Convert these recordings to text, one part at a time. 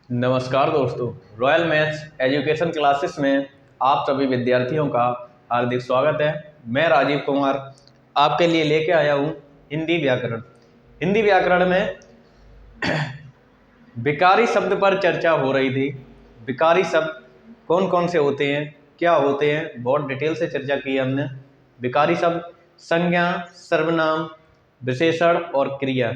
नमस्कार दोस्तों, royal maths education classes में आप सभी विद्यार्थियों का हार्दिक स्वागत है। मैं राजीव कुमार आपके लिए लेके आया हूँ हिंदी व्याकरण। हिंदी व्याकरण में विकारी शब्द पर चर्चा हो रही थी। विकारी शब्द कौन कौन से होते हैं, क्या होते हैं, बहुत डिटेल से चर्चा की है हमने। विकारी शब्द संज्ञा, सर्वनाम, विशेषण और क्रिया,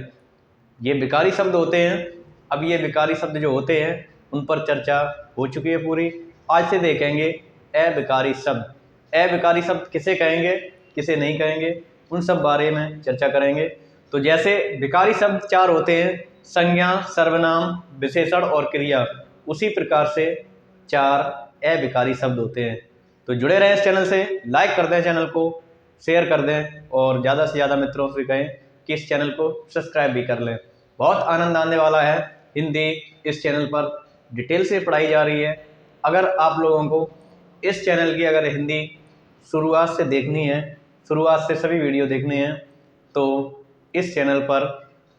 ये विकारी शब्द होते हैं। अब ये विकारी शब्द जो होते हैं उन पर चर्चा हो चुकी है पूरी। आज से देखेंगे अविकारी शब्द। अविकारी शब्द किसे कहेंगे, किसे नहीं कहेंगे, उन सब बारे में चर्चा करेंगे। तो जैसे विकारी शब्द चार होते हैं, संज्ञा, सर्वनाम, विशेषण और क्रिया, उसी प्रकार से चार अविकारी शब्द होते हैं। तो जुड़े रहें इस चैनल से, लाइक कर दें चैनल को, शेयर कर दें और ज़्यादा से ज़्यादा मित्रों से कहें कि इस चैनल को सब्सक्राइब भी कर लें। बहुत आनंद आने वाला है। हिंदी इस चैनल पर डिटेल से पढ़ाई जा रही है। अगर आप लोगों को इस चैनल की अगर हिंदी शुरुआत से देखनी है, शुरुआत से सभी वीडियो देखने हैं, तो इस चैनल पर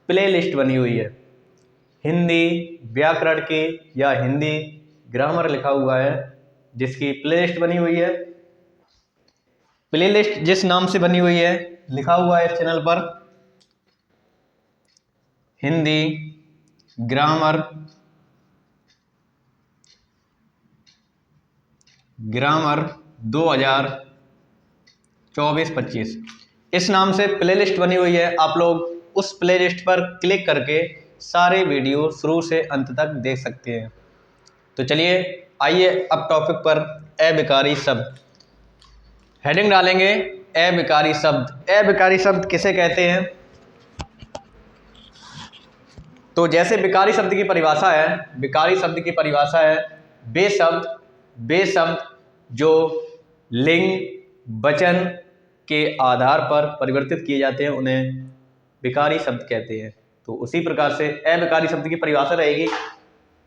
प्ले लिस्ट बनी हुई है। हिंदी व्याकरण की या हिंदी ग्रामर लिखा हुआ है, जिसकी प्ले लिस्ट बनी हुई है। प्ले लिस्ट जिस नाम से बनी हुई है, लिखा हुआ है इस चैनल पर हिंदी ग्रामर 2024-25 इस नाम से प्लेलिस्ट बनी हुई है। आप लोग उस प्लेलिस्ट पर क्लिक करके सारे वीडियो शुरू से अंत तक देख सकते हैं। तो चलिए आइए अब टॉपिक पर अविकारी शब्द हेडिंग डालेंगे। अविकारी शब्द, अविकारी शब्द किसे कहते हैं? तो जैसे विकारी शब्द की परिभाषा है, विकारी शब्द की परिभाषा है वे शब्द जो लिंग वचन के आधार पर परिवर्तित किए जाते हैं, उन्हें विकारी शब्द कहते हैं। तो उसी प्रकार से अविकारी शब्द की परिभाषा रहेगी।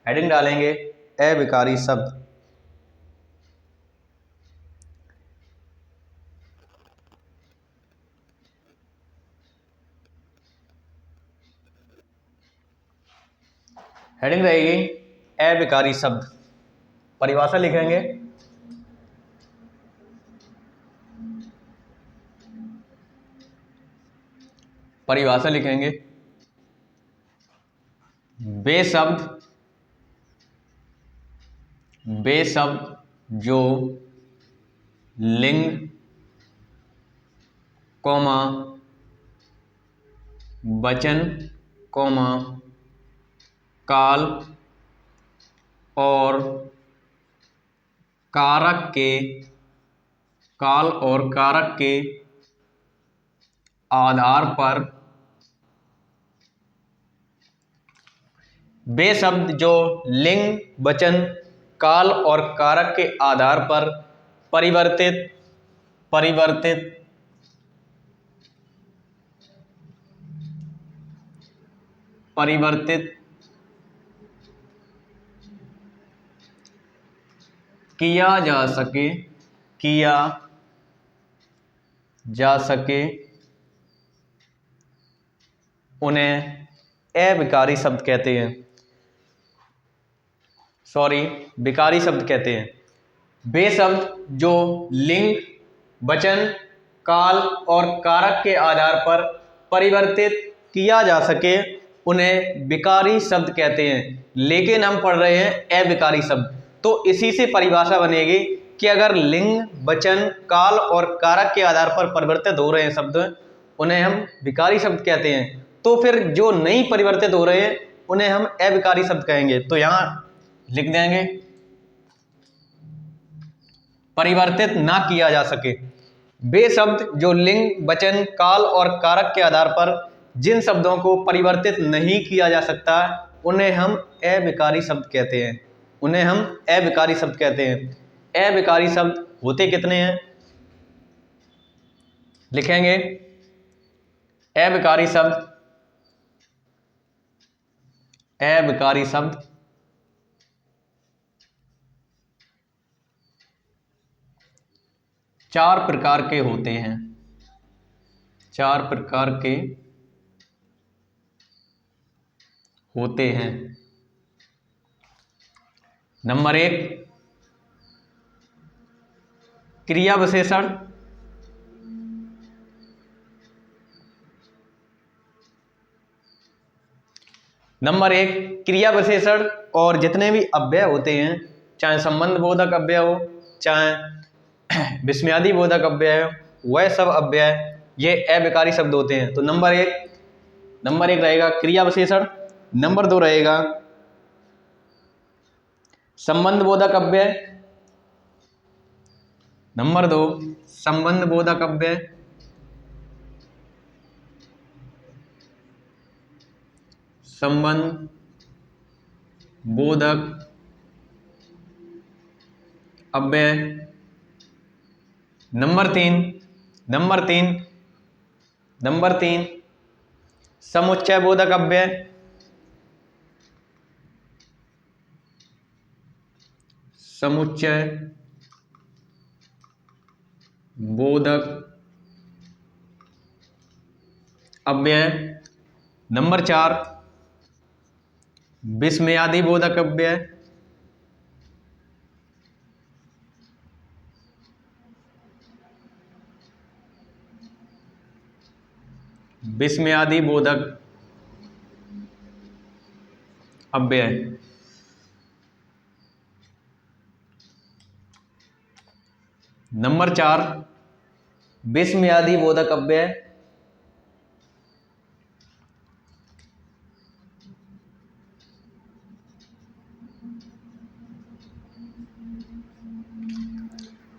हेडिंग डालेंगे अविकारी शब्द। हेडिंग रहेगी अविकारी शब्द, परिभाषा लिखेंगे वे शब्द जो लिंग कॉमा वचन कॉमा काल और कारक के आधार पर, वे शब्द जो लिंग वचन काल और कारक के आधार पर परिवर्तित किया जा सके उन्हें अविकारी शब्द कहते हैं। विकारी शब्द कहते हैं। वे शब्द जो लिंग वचन काल और कारक के आधार पर परिवर्तित किया जा सके उन्हें विकारी शब्द कहते हैं। लेकिन हम पढ़ रहे हैं अविकारी शब्द, तो इसी से परिभाषा बनेगी कि अगर लिंग वचन काल और कारक के आधार पर परिवर्तित हो रहे हैं शब्द, उन्हें हम विकारी शब्द कहते हैं। तो फिर जो नहीं परिवर्तित हो रहे हैं उन्हें हम अविकारी शब्द कहेंगे। तो यहां लिख देंगे परिवर्तित ना किया जा सके। वे शब्द जो लिंग वचन काल और कारक के आधार पर जिन शब्दों को परिवर्तित नहीं किया जा सकता, उन्हें हम अविकारी शब्द कहते हैं। अविकारी शब्द होते कितने हैं? लिखेंगे अविकारी शब्द चार प्रकार के होते हैं। नंबर 1 क्रिया विशेषण, नंबर 1 क्रिया विशेषण और जितने भी अव्यय होते हैं, चाहे संबंध बोधक अव्यय हो, चाहे विस्मयादि बोधक अव्यय हो, वह सब अव्यय ये अविकारी शब्द होते हैं। तो नंबर एक रहेगा क्रिया विशेषण, नंबर 2 रहेगा संबंध बोधक अव्यय, नंबर 2 संबंध बोधक अव्यय, संबंध बोधक अव्यय, नंबर 3 समुच्चय बोधक अव्यय, समुच्चय बोधक अव्यय, नंबर 4 विस्मयादि बोधक अव्यय, विस्मयादि बोधक अव्यय। नंबर 4 विस्मयादि बोधक अव्यय,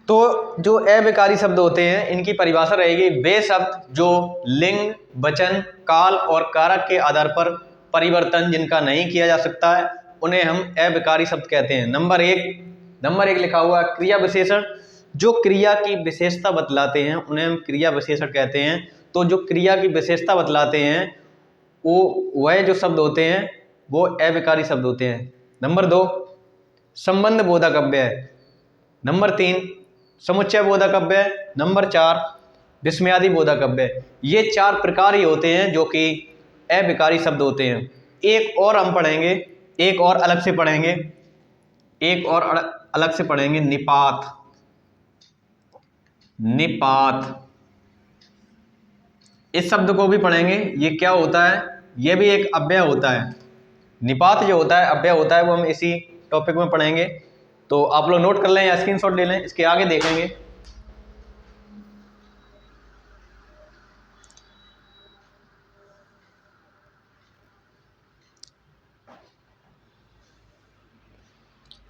तो जो अविकारी शब्द होते हैं इनकी परिभाषा रहेगी वे शब्द जो लिंग, वचन, काल और कारक के आधार पर परिवर्तन जिनका नहीं किया जा सकता है उन्हें हम अविकारी शब्द कहते हैं। नंबर एक लिखा हुआ क्रिया विशेषण, जो क्रिया की विशेषता बतलाते हैं उन्हें हम क्रिया विशेषण कहते हैं। तो जो क्रिया की विशेषता बतलाते हैं वह जो शब्द होते हैं वो अविकारी शब्द होते हैं। नंबर 2 संबंध बोधक अव्यय, नंबर 3 समुच्चय बोधक अव्यय, नंबर 4 विस्मयादि बोधक अव्यय। ये 4 प्रकार ही होते हैं जो कि अविकारी शब्द होते हैं। एक और हम पढ़ेंगे, एक और अलग से पढ़ेंगे निपात। इस शब्द को भी पढ़ेंगे। ये क्या होता है? ये भी एक अव्यय होता है। निपात जो होता है अव्यय होता है, वो हम इसी टॉपिक में पढ़ेंगे। तो आप लोग नोट कर लें या स्क्रीनशॉट ले लें, इसके आगे देखेंगे।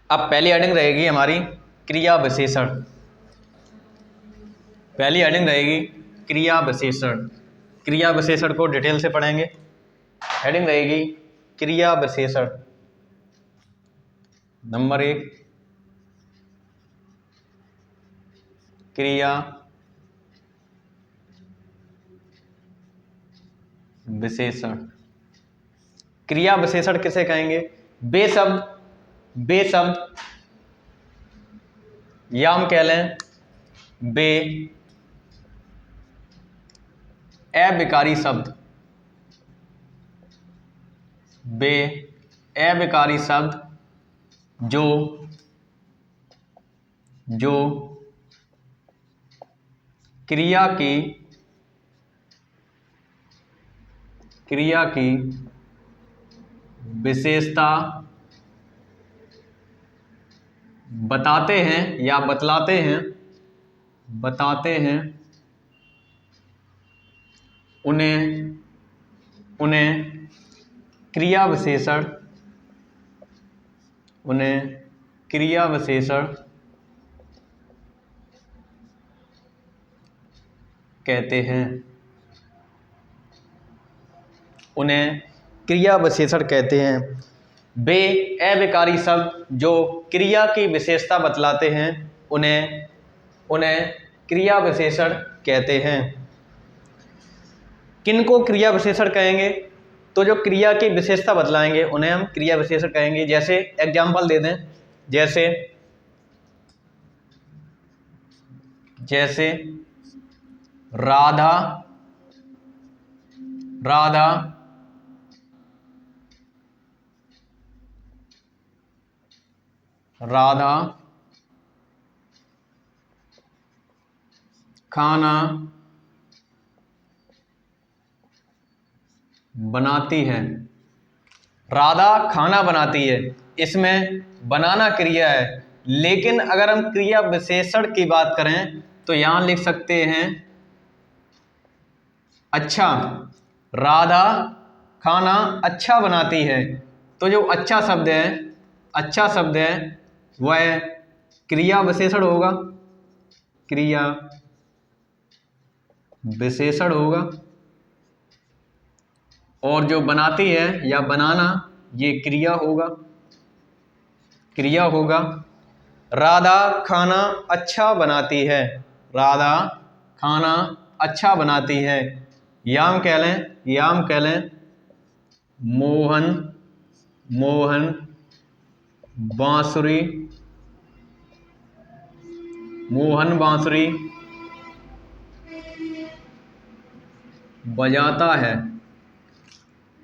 अब पहली हेडिंग रहेगी हमारी क्रिया विशेषण। पहली हेडिंग रहेगी क्रिया विशेषण। क्रिया विशेषण को डिटेल से पढ़ेंगे। हेडिंग रहेगी क्रिया विशेषण। नंबर 1 क्रिया विशेषण। क्रिया विशेषण किसे कहेंगे? वे शब्द या हम कह लें वे अविकारी शब्द, वे अविकारी शब्द जो क्रिया की विशेषता बताते हैं या बतलाते हैं उन्हें क्रिया विशेषण कहते हैं। उन्हें क्रिया विशेषण कहते हैं। वे अविकारी शब्द जो क्रिया की विशेषता बतलाते हैं उन्हें क्रिया विशेषण कहते हैं। किनको क्रिया विशेषण कहेंगे? तो जो क्रिया की विशेषता बतलाएंगे उन्हें हम क्रिया विशेषण कहेंगे। जैसे एग्जाम्पल दे दें, जैसे राधा राधा खाना बनाती है। राधा खाना बनाती है, इसमें बनाना क्रिया है, लेकिन अगर हम क्रिया विशेषण की बात करें तो यहां लिख सकते हैं अच्छा। राधा खाना अच्छा बनाती है, तो जो अच्छा शब्द है, अच्छा शब्द है वह क्रिया विशेषण होगा, क्रिया विशेषण होगा। और जो बनाती है या बनाना ये क्रिया होगा, क्रिया होगा। राधा खाना अच्छा बनाती है, राधा खाना अच्छा बनाती है। याम कह लें, याम कह लें मोहन, मोहन बांसुरी, मोहन बांसुरी बजाता है।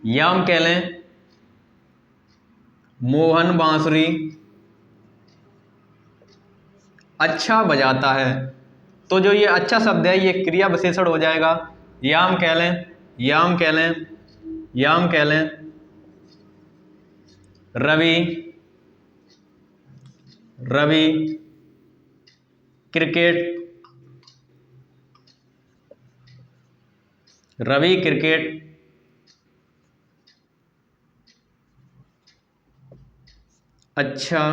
याम कह लें मोहन बांसुरी अच्छा बजाता है, तो जो ये अच्छा शब्द है ये क्रिया विशेषण हो जाएगा। याम कह लें, याम कह लें, याम कह लें रवि, रवि क्रिकेट, रवि क्रिकेट अच्छा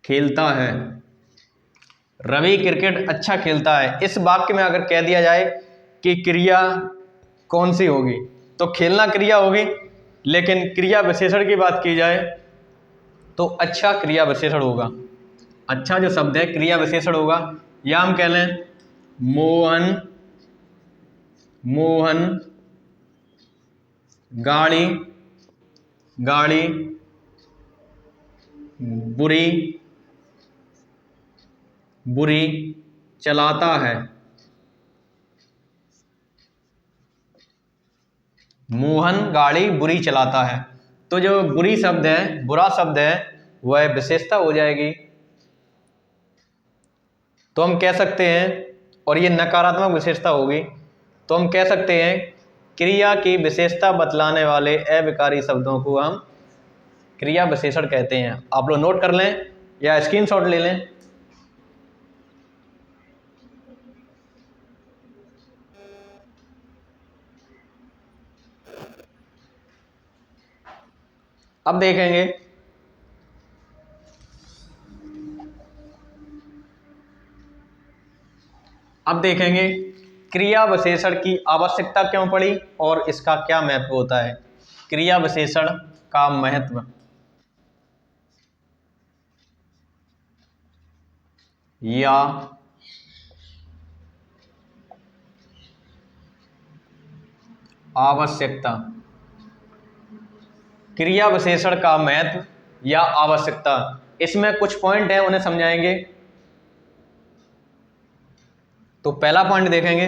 खेलता है, रवि क्रिकेट अच्छा खेलता है। इस वाक्य में अगर कह दिया जाए कि क्रिया कौन सी होगी, तो खेलना क्रिया होगी, लेकिन क्रिया विशेषण की बात की जाए तो अच्छा क्रिया विशेषण होगा। अच्छा जो शब्द है क्रिया विशेषण होगा। या हम कह लें मोहन, मोहन गाड़ी, गाड़ी बुरी, बुरी चलाता है। मोहन गाड़ी बुरी चलाता है, तो जो बुरी शब्द है, बुरा शब्द है, वह विशेषता हो जाएगी। तो हम कह सकते हैं, और ये नकारात्मक विशेषता होगी, तो हम कह सकते हैं क्रिया की विशेषता बतलाने वाले अविकारी शब्दों को हम क्रिया विशेषण कहते हैं। आप लोग नोट कर लें या स्क्रीनशॉट ले लें। अब देखेंगे अब देखेंगे क्रिया विशेषण की आवश्यकता क्यों पड़ी और इसका क्या महत्व होता है। क्रिया विशेषण का महत्व, या आवश्यकता, क्रिया विशेषण का महत्व या आवश्यकता, इसमें कुछ पॉइंट हैं उन्हें समझाएंगे। तो पहला पॉइंट देखेंगे,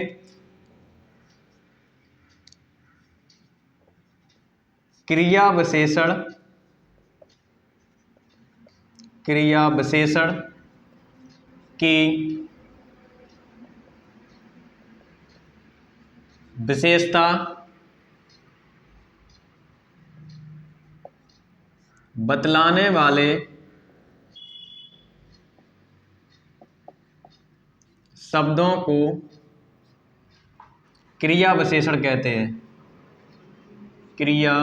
क्रिया विशेषण, क्रिया विशेषण की विशेषता बतलाने वाले शब्दों को क्रिया विशेषण कहते हैं, क्रिया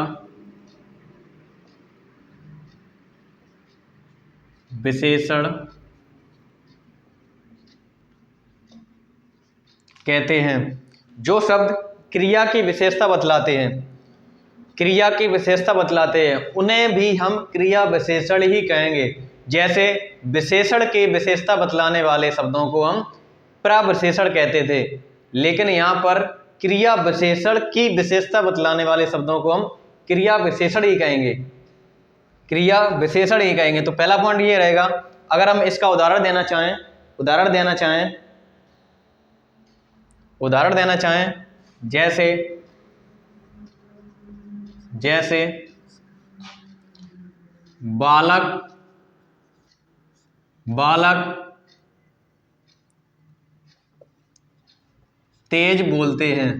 विशेषण कहते हैं। जो शब्द क्रिया की विशेषता बतलाते हैं, क्रिया की विशेषता बतलाते हैं, उन्हें भी हम क्रिया विशेषण ही कहेंगे। जैसे विशेषण की विशेषता बतलाने वाले शब्दों को हम प्रविशेषण कहते थे, लेकिन यहाँ पर क्रिया विशेषण की विशेषता बतलाने वाले शब्दों को हम क्रिया विशेषण ही कहेंगे, क्रिया विशेषण ही कहेंगे। तो पहला पॉइंट ये रहेगा। अगर हम इसका उदाहरण देना चाहें, उदाहरण देना चाहें, उदाहरण देना चाहें, जैसे, जैसे बालक, बालक तेज बोलते हैं।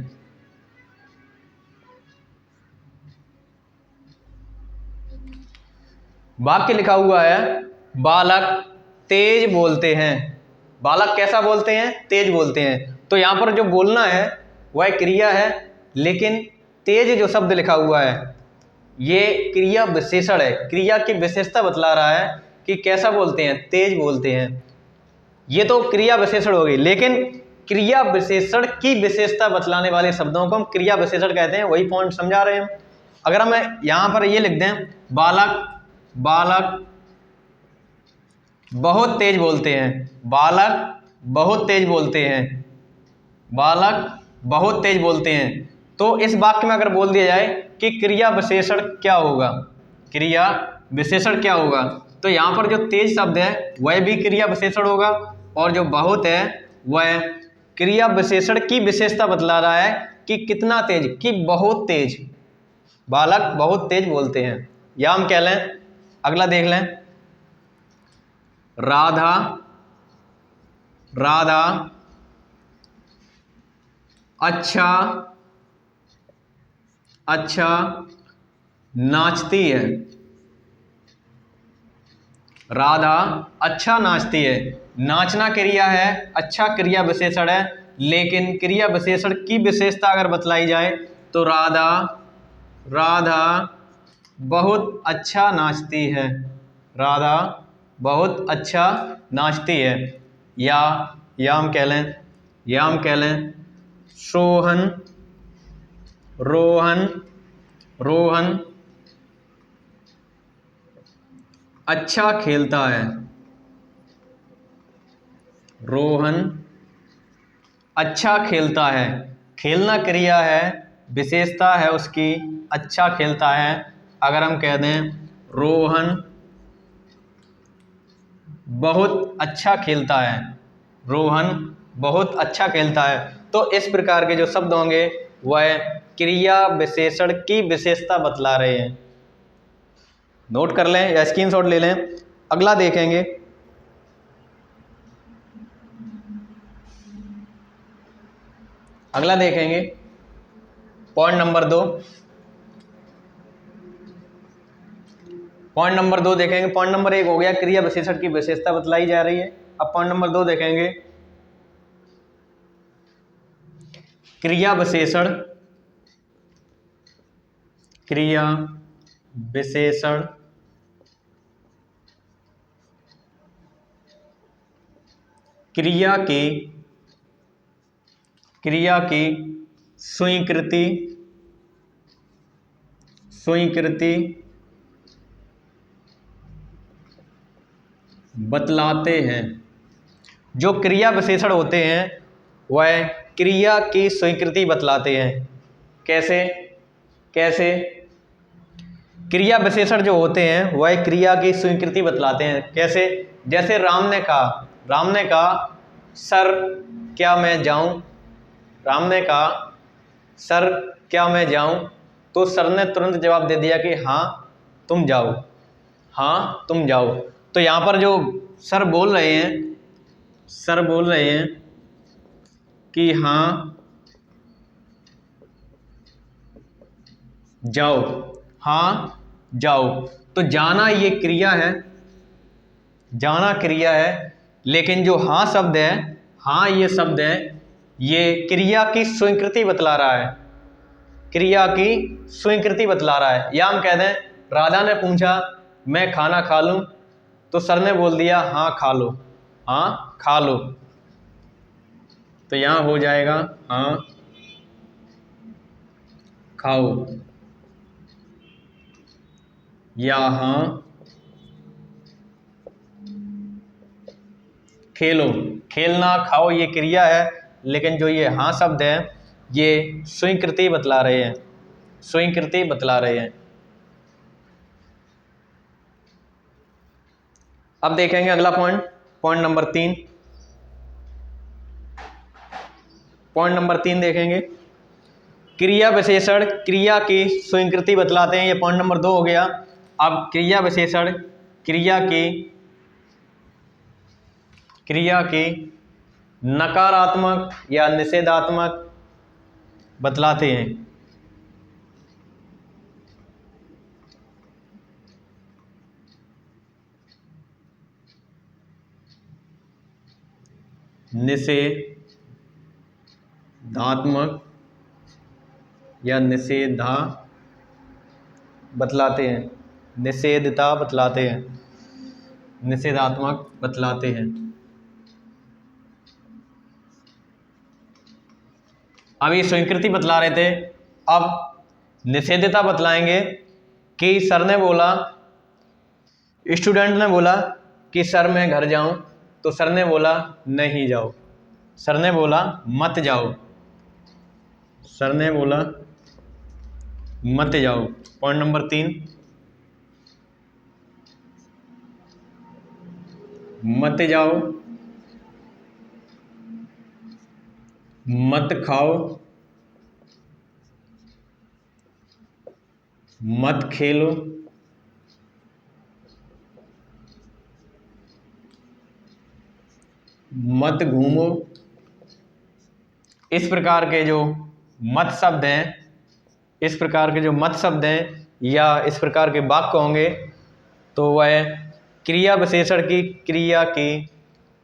वाक्य लिखा हुआ है बालक तेज बोलते हैं। बालक कैसा बोलते हैं? तेज बोलते हैं। तो यहां पर जो बोलना है वह क्रिया है, लेकिन तेज जो शब्द लिखा हुआ है ये क्रिया विशेषण है। क्रिया की विशेषता बतला रहा है कि कैसा बोलते हैं, तेज बोलते हैं। ये तो क्रिया विशेषण होगी, लेकिन क्रिया विशेषण की विशेषता बतलाने वाले शब्दों को हम क्रिया विशेषण कहते हैं। वही पॉइंट समझा रहे हैं। अगर हम यहां पर ये लिख दें बालक, बालक बहुत तेज बोलते हैं, बालक बहुत तेज बोलते हैं, बालक बहुत तेज बोलते हैं, तो इस वाक्य में अगर बोल दिया जाए कि क्रिया विशेषण क्या होगा, क्रिया विशेषण क्या होगा, तो यहां पर जो तेज शब्द है वह भी क्रिया विशेषण होगा, और जो बहुत है वह क्रिया विशेषण की विशेषता बतला रहा है कि कितना तेज, कि बहुत तेज। बालक बहुत तेज बोलते हैं। या हम कह लें, अगला देख लें, राधा, राधा अच्छा, अच्छा नाचती है। राधा अच्छा नाचती है। नाचना क्रिया है, अच्छा क्रिया विशेषण है, लेकिन क्रिया विशेषण की विशेषता अगर बतलाई जाए तो राधा, राधा बहुत अच्छा नाचती है। राधा बहुत अच्छा नाचती है। या हम कह लें, या हम कह लें सोहन, रोहन, रोहन अच्छा खेलता है। रोहन अच्छा खेलता है। खेलना क्रिया है, विशेषता है उसकी अच्छा खेलता है। अगर हम कह दें रोहन बहुत अच्छा खेलता है, रोहन बहुत अच्छा खेलता है, तो इस प्रकार के जो शब्द होंगे वह क्रिया विशेषण की विशेषता बतला रहे हैं। नोट कर लें या स्क्रीनशॉट ले लें। अगला देखेंगे, अगला देखेंगे पॉइंट नंबर 2। पॉइंट नंबर 2 देखेंगे। पॉइंट नंबर 1 हो गया क्रिया विशेषण की विशेषता बतलाई जा रही है। अब पॉइंट नंबर 2 देखेंगे, क्रिया विशेषण, क्रिया विशेषण क्रिया की स्वीकृति, स्वीकृति बतलाते हैं। जो क्रिया विशेषण होते हैं वह क्रिया की स्वीकृति बतलाते हैं। कैसे? कैसे? क्रिया विशेषण जो होते हैं वह क्रिया की स्वीकृति बतलाते हैं। कैसे? जैसे राम ने कहा, राम ने कहा सर क्या मैं जाऊं? राम ने कहा सर क्या मैं जाऊं? तो सर ने तुरंत जवाब दे दिया कि हाँ तुम जाओ, हाँ तुम जाओ। तो यहाँ पर जो सर बोल रहे हैं, सर बोल रहे हैं कि हाँ जाओ, हाँ जाओ। तो जाना ये क्रिया है, जाना क्रिया है, लेकिन जो हाँ शब्द है, हाँ ये शब्द है, ये क्रिया की स्वीकृति बतला रहा है, क्रिया की स्वीकृति बतला रहा है। या हम कह दें राधा ने पूछा मैं खाना खा लूं? तो सर ने बोल दिया हाँ खा लो, हाँ खा लो। तो यहां हो जाएगा हाँ खाओ, या हाँ खेलो। खेलना खाओ ये क्रिया है, लेकिन जो ये हाँ शब्द है ये स्वीकृति बतला रहे हैं, स्वीकृति बतला रहे हैं। अब देखेंगे अगला point, point number 3। Point number 3 देखेंगे, क्रिया विशेषण क्रिया की स्वीकृति बतलाते हैं। ये पॉइंट नंबर 2 हो गया। अब क्रिया विशेषण क्रिया के नकारात्मक या निषेधात्मक बतलाते हैं। निषेधात्मक या निषेधा बतलाते हैं, निषेधता बतलाते हैं, निषेधात्मक बतलाते हैं। अभी स्वीकृति बतला रहे थे, अब निषेधता बतलाएंगे कि सर ने बोला, स्टूडेंट ने बोला कि सर मैं घर जाऊं, तो सर ने बोला नहीं जाओ, सर ने बोला मत जाओ, सर ने बोला मत जाओ। पॉइंट नंबर 3, मत जाओ, मत खाओ, मत खेलो, मत घूमो। इस प्रकार के जो मत शब्द हैं, इस प्रकार के जो मत शब्द हैं या इस प्रकार के वाक्य होंगे तो वह क्रिया विशेषण की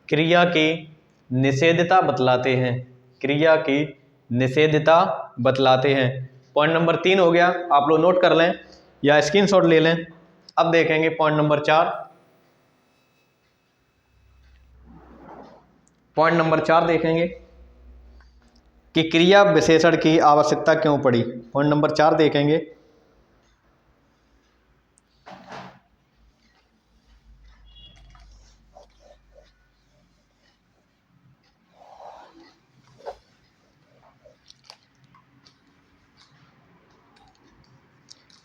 क्रिया की निषेधता बतलाते हैं, क्रिया की निषेधता बतलाते हैं। पॉइंट नंबर 3 हो गया, आप लोग नोट कर लें या स्क्रीनशॉट ले लें। अब देखेंगे पॉइंट नंबर 4। पॉइंट नंबर 4 देखेंगे कि क्रिया विशेषण की आवश्यकता क्यों पड़ी। पॉइंट नंबर 4 देखेंगे,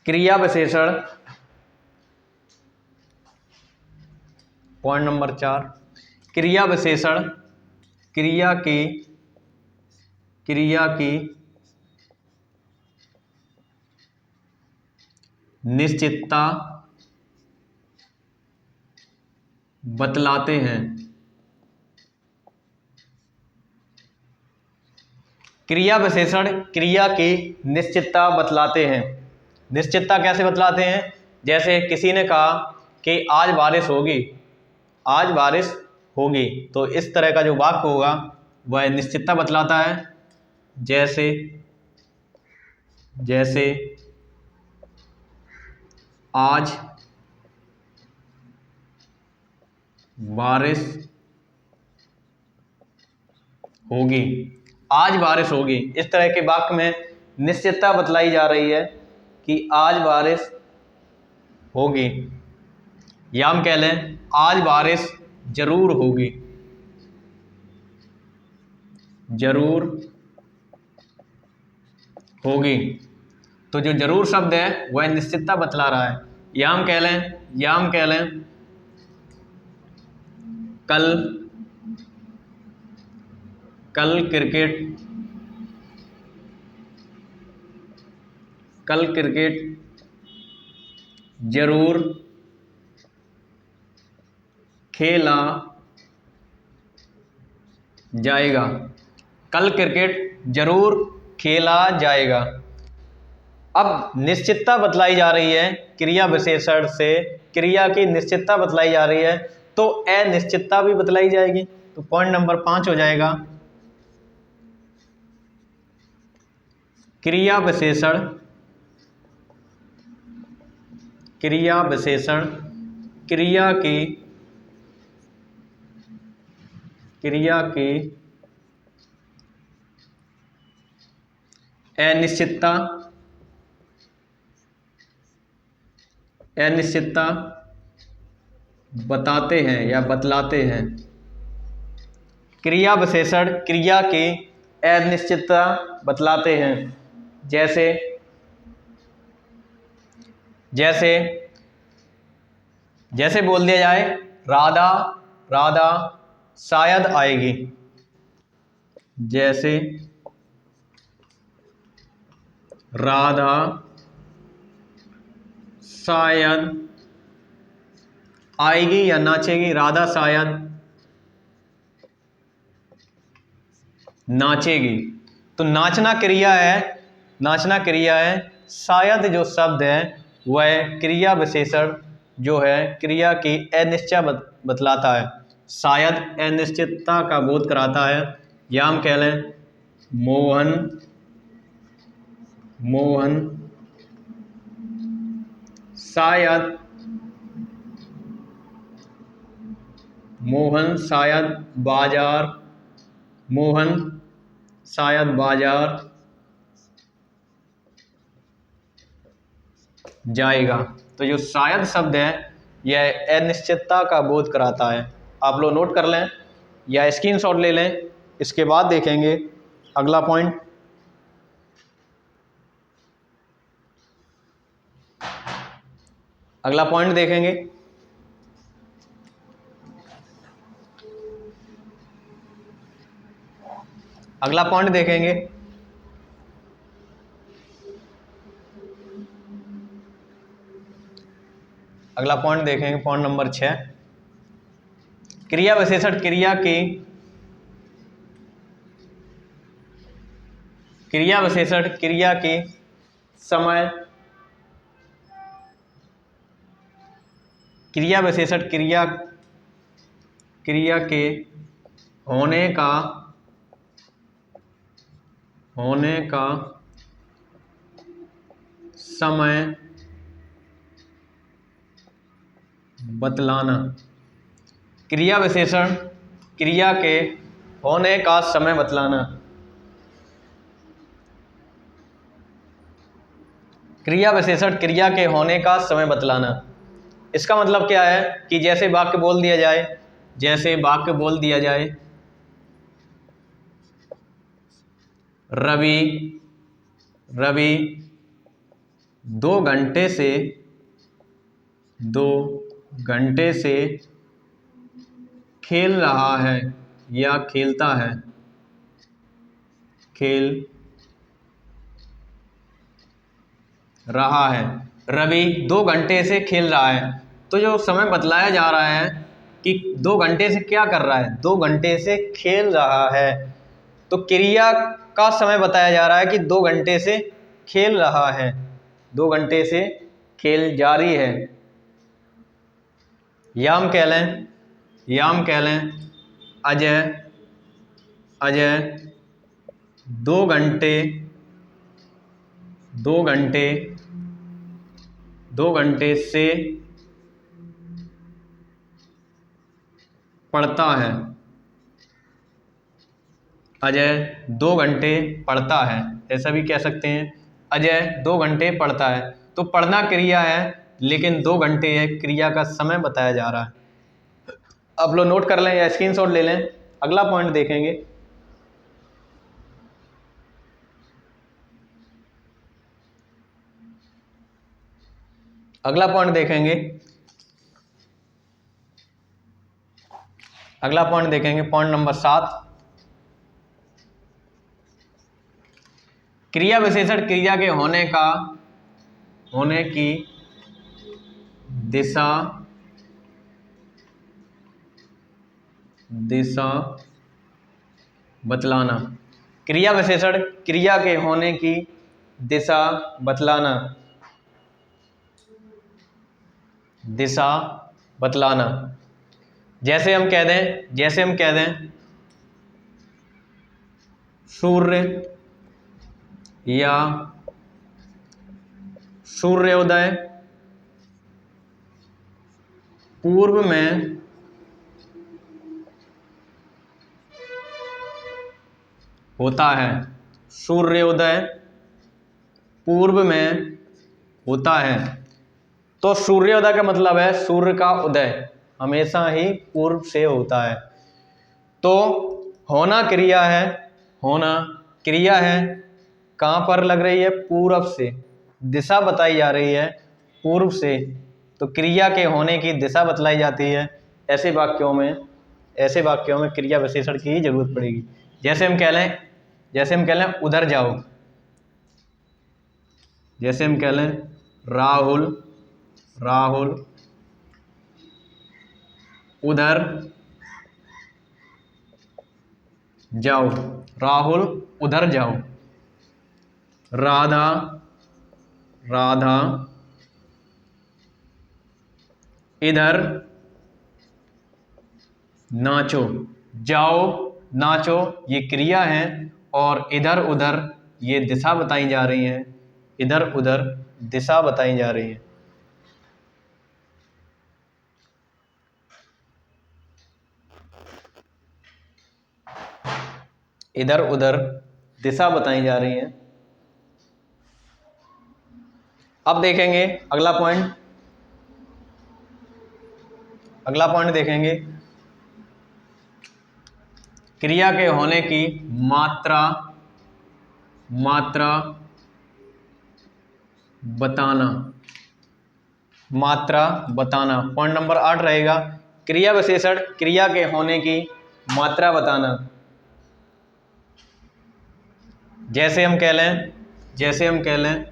क्रिया विशेषण। पॉइंट नंबर 4, क्रिया विशेषण क्रिया की निश्चितता बतलाते हैं। क्रिया विशेषण क्रिया की निश्चितता बतलाते हैं। निश्चितता कैसे बतलाते हैं? जैसे किसी ने कहा कि आज बारिश होगी, आज बारिश होगी, तो इस तरह का जो वाक्य होगा वह निश्चितता बतलाता है। जैसे आज बारिश होगी, आज बारिश होगी। इस तरह के वाक्य में निश्चितता बतलाई जा रही है कि आज बारिश होगी, या हम कह लें आज बारिश जरूर होगी, जरूर होगी। तो जो जरूर शब्द है वह निश्चितता बतला रहा है। या हम कह लें कल क्रिकेट जरूर खेला जाएगा, कल क्रिकेट जरूर खेला जाएगा। अब निश्चितता बतलाई जा रही है, क्रिया विशेषण से क्रिया की निश्चितता बतलाई जा रही है, तो अनिश्चितता भी बतलाई जाएगी। तो पॉइंट नंबर 5 हो जाएगा, क्रिया विशेषण क्रिया की अनिश्चितता बताते हैं या बतलाते हैं। क्रिया विशेषण क्रिया की अनिश्चितता बतलाते हैं। जैसे बोल दिया जाए राधा शायद आएगी, जैसे राधा शायद आएगी या नाचेगी, राधा शायद नाचेगी। तो नाचना क्रिया है, नाचना क्रिया है। शायद जो शब्द है वह क्रिया विशेषण जो है क्रिया की अनिश्चय बतलाता है, शायद अनिश्चितता का बोध कराता है। या हम कह लें मोहन मोहन शायद मोहन शायद बाजार मोहन शायद बाजार जाएगा। तो जो शायद शब्द है यह अनिश्चितता का बोध कराता है। आप लोग नोट कर लें या स्क्रीनशॉट ले लें। इसके बाद देखेंगे अगला पॉइंट। अगला पॉइंट देखेंगे, अगला पॉइंट देखेंगे। अगला पॉइंट देखेंगे, पॉइंट नंबर 6। क्रिया विशेषण क्रिया की समय क्रिया विशेषण क्रिया के होने का समय बतलाना। क्रिया विशेषण क्रिया के होने का समय बतलाना। क्रिया विशेषण क्रिया के होने का समय बतलाना। इसका मतलब क्या है कि जैसे वाक्य बोल दिया जाए, रवि 2 घंटे से खेल रहा है या खेलता है, खेल रहा है। रवि 2 घंटे से खेल रहा है। तो जो समय बतलाया जा रहा है कि 2 घंटे से क्या कर रहा है, 2 घंटे से खेल रहा है। तो क्रिया का समय बताया जा रहा है कि 2 घंटे से खेल रहा है, 2 घंटे से खेल जारी है। या हम कह लें अजय 2 घंटे से पढ़ता है। अजय 2 घंटे पढ़ता है, ऐसा भी कह सकते हैं। अजय 2 घंटे पढ़ता है। तो पढ़ना क्रिया है लेकिन 2 घंटे है क्रिया का समय बताया जा रहा है। आप लोग नोट कर लें या स्क्रीनशॉट ले लें। अगला पॉइंट देखेंगे। अगला पॉइंट देखेंगे, पॉइंट नंबर 7। क्रिया विशेषण क्रिया के होने की दिशा बतलाना। क्रिया विशेषण क्रिया के होने की दिशा बतलाना। जैसे हम कह दें सूर्य या सूर्योदय पूर्व में होता है। सूर्योदय पूर्व में होता है। तो सूर्योदय का मतलब है सूर्य का उदय हमेशा ही पूर्व से होता है। तो होना क्रिया है, कहाँ पर लग रही है, पूर्व से। दिशा बताई जा रही है पूर्व से, तो क्रिया के होने की दिशा बतलाई जाती है। ऐसे वाक्यों में क्रिया विशेषण की ही जरूरत पड़ेगी। जैसे हम कह लें उधर जाओ। जैसे हम कह लें राहुल राहुल उधर जाओ, राहुल उधर जाओ। राधा राधा इधर नाचो। जाओ नाचो ये क्रिया है और इधर उधर ये दिशा बताई जा रही है, इधर उधर दिशा बताई जा रही है। इधर उधर दिशा बताई जा रही है। अब देखेंगे अगला पॉइंट, अगला पॉइंट देखेंगे क्रिया के होने की मात्रा, मात्रा बताना, मात्रा बताना। पॉइंट नंबर 8 रहेगा क्रिया विशेषण क्रिया के होने की मात्रा बताना। जैसे हम कह लें, जैसे हम कह लें,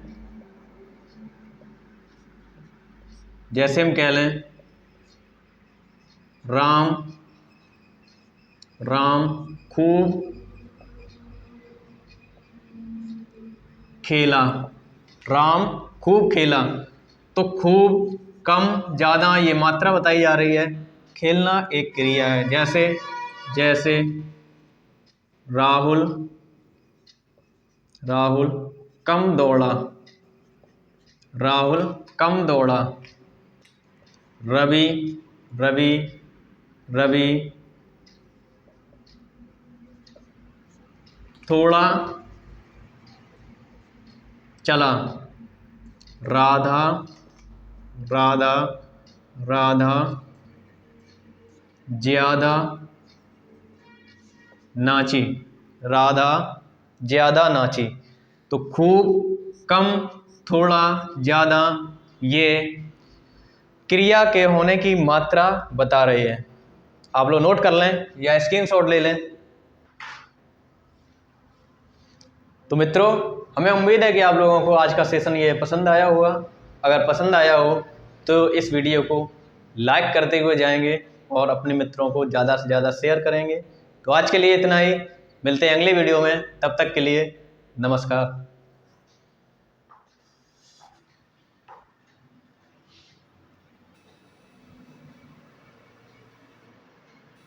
जैसे हम कह लें राम राम खूब खेला, राम खूब खेला। तो खूब, कम, ज़्यादा ये मात्रा बताई जा रही है। खेलना एक क्रिया है। जैसे जैसे राहुल राहुल कम दौड़ा, राहुल कम दौड़ा। रवि रवि रवि थोड़ा चला। राधा राधा राधा ज्यादा नाची, राधा ज्यादा नाची। तो खूब, कम, थोड़ा, ज्यादा ये क्रिया के होने की मात्रा बता रही है। आप लोग नोट कर लें या स्क्रीनशॉट ले लें। तो मित्रों, हमें उम्मीद है कि आप लोगों को आज का सेशन ये पसंद आया होगा। अगर पसंद आया हो तो इस वीडियो को लाइक करते हुए जाएंगे और अपने मित्रों को ज़्यादा से ज़्यादा शेयर करेंगे। तो आज के लिए इतना ही, मिलते हैं अगले वीडियो में, तब तक के लिए नमस्कार।